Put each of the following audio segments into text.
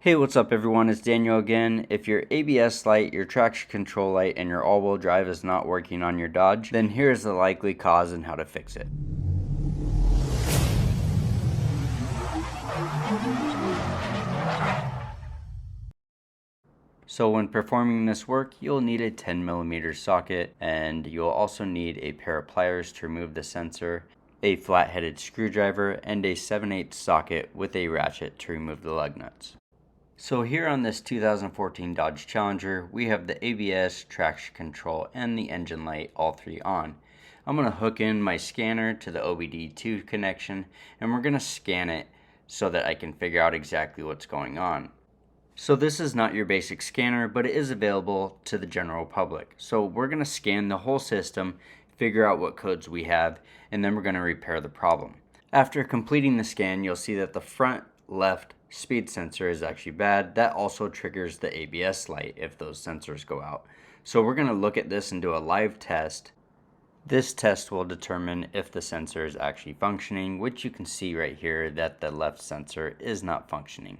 Hey, what's up everyone, it's Daniel again. If your ABS light, your traction control light, and your all-wheel drive is not working on your Dodge, then here's the likely cause and how to fix it. So when performing this work, you'll need a 10mm socket, and you'll also need a pair of pliers to remove the sensor, a flat-headed screwdriver, and a 7/8 socket with a ratchet to remove the lug nuts. So here on this 2014 Dodge Challenger, we have the ABS, traction control, and the engine light, all three on. I'm going to hook in my scanner to the AWD2 connection, and we're going to scan it so that I can figure out exactly what's going on. So this is not your basic scanner, but it is available to the general public. So we're going to scan the whole system, figure out what codes we have, and then we're going to repair the problem. After completing the scan, you'll see that the front left speed sensor is actually bad. That also triggers the ABS light if those sensors go out. So we're going to look at this and do a live test. This test will determine if the sensor is actually functioning, which you can see right here that the left sensor is not functioning.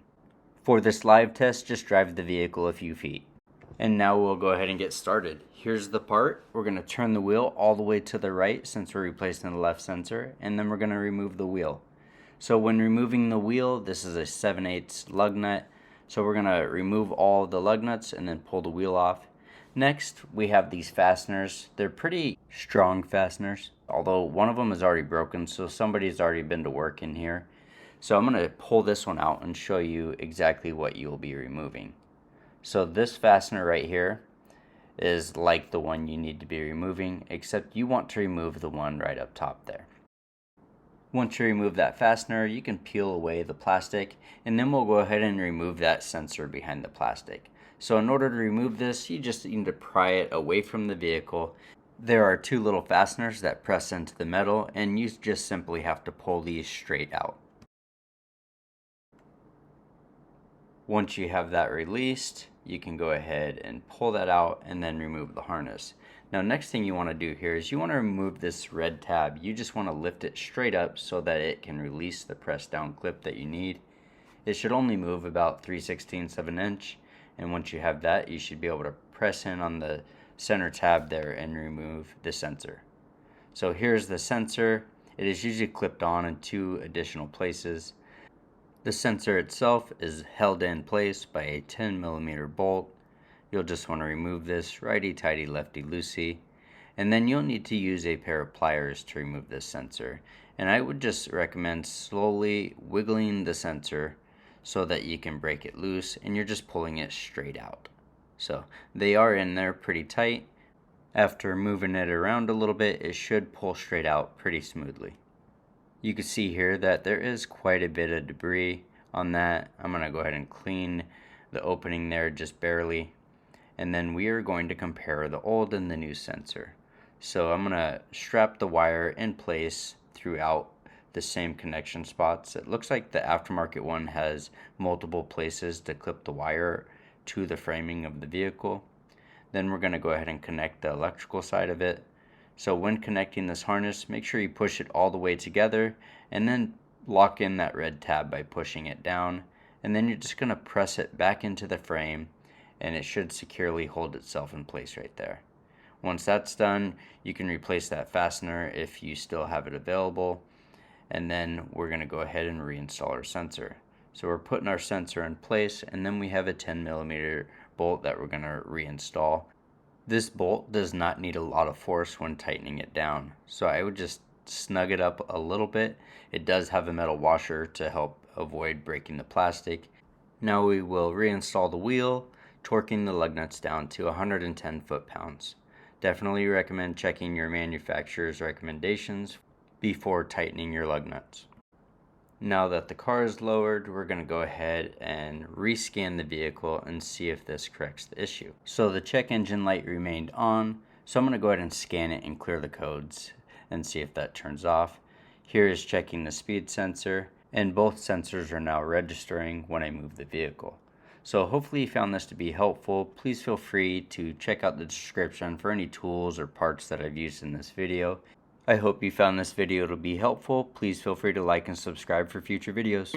For this live test, just drive the vehicle a few feet. And now we'll go ahead and get started. Here's the part. We're going to turn the wheel all the way to the right since we're replacing the left sensor, and then we're going to remove the wheel. So when removing the wheel, this is a 7/8 lug nut. So we're going to remove all the lug nuts and then pull the wheel off. Next, we have these fasteners. They're pretty strong fasteners, although one of them is already broken, so somebody's already been to work in here. So I'm going to pull this one out and show you exactly what you'll be removing. So this fastener right here is like the one you need to be removing, except you want to remove the one right up top there. Once you remove that fastener, you can peel away the plastic, and then we'll go ahead and remove that sensor behind the plastic. So in order to remove this, you just need to pry it away from the vehicle. There are two little fasteners that press into the metal, and you just simply have to pull these straight out. Once you have that released, you can go ahead and pull that out and then remove the harness. Now, next thing you want to do here is you want to remove this red tab. You just want to lift it straight up so that it can release the press down clip that you need. It should only move about 3/16 of an inch, and once you have that, you should be able to press in on the center tab there and remove the sensor. So here's the sensor. It is usually clipped on in two additional places. The sensor itself is held in place by a 10mm bolt. You'll just want to remove this righty-tighty, lefty-loosey, and then you'll need to use a pair of pliers to remove this sensor. And I would just recommend slowly wiggling the sensor so that you can break it loose, and you're just pulling it straight out. So they are in there pretty tight. After moving it around a little bit, it should pull straight out pretty smoothly. You can see here that there is quite a bit of debris on that. I'm going to go ahead and clean the opening there just barely. And then we are going to compare the old and the new sensor. So I'm going to strap the wire in place throughout the same connection spots. It looks like the aftermarket one has multiple places to clip the wire to the framing of the vehicle. Then we're going to go ahead and connect the electrical side of it. So when connecting this harness, make sure you push it all the way together and then lock in that red tab by pushing it down. And then you're just going to press it back into the frame, and it should securely hold itself in place right there. Once that's done, you can replace that fastener if you still have it available. And then we're going to go ahead and reinstall our sensor. So we're putting our sensor in place, and then we have a 10mm bolt that we're going to reinstall. This bolt does not need a lot of force when tightening it down, so I would just snug it up a little bit. It does have a metal washer to help avoid breaking the plastic. Now we will reinstall the wheel, torquing the lug nuts down to 110 foot-pounds. Definitely recommend checking your manufacturer's recommendations before tightening your lug nuts. Now that the car is lowered, we're going to go ahead and rescan the vehicle and see if this corrects the issue. So the check engine light remained on, so I'm going to go ahead and scan it and clear the codes and see if that turns off. Here is checking the speed sensor, and both sensors are now registering when I move the vehicle. So hopefully you found this to be helpful. Please feel free to check out the description for any tools or parts that I've used in this video. I hope you found this video to be helpful. Please feel free to like and subscribe for future videos.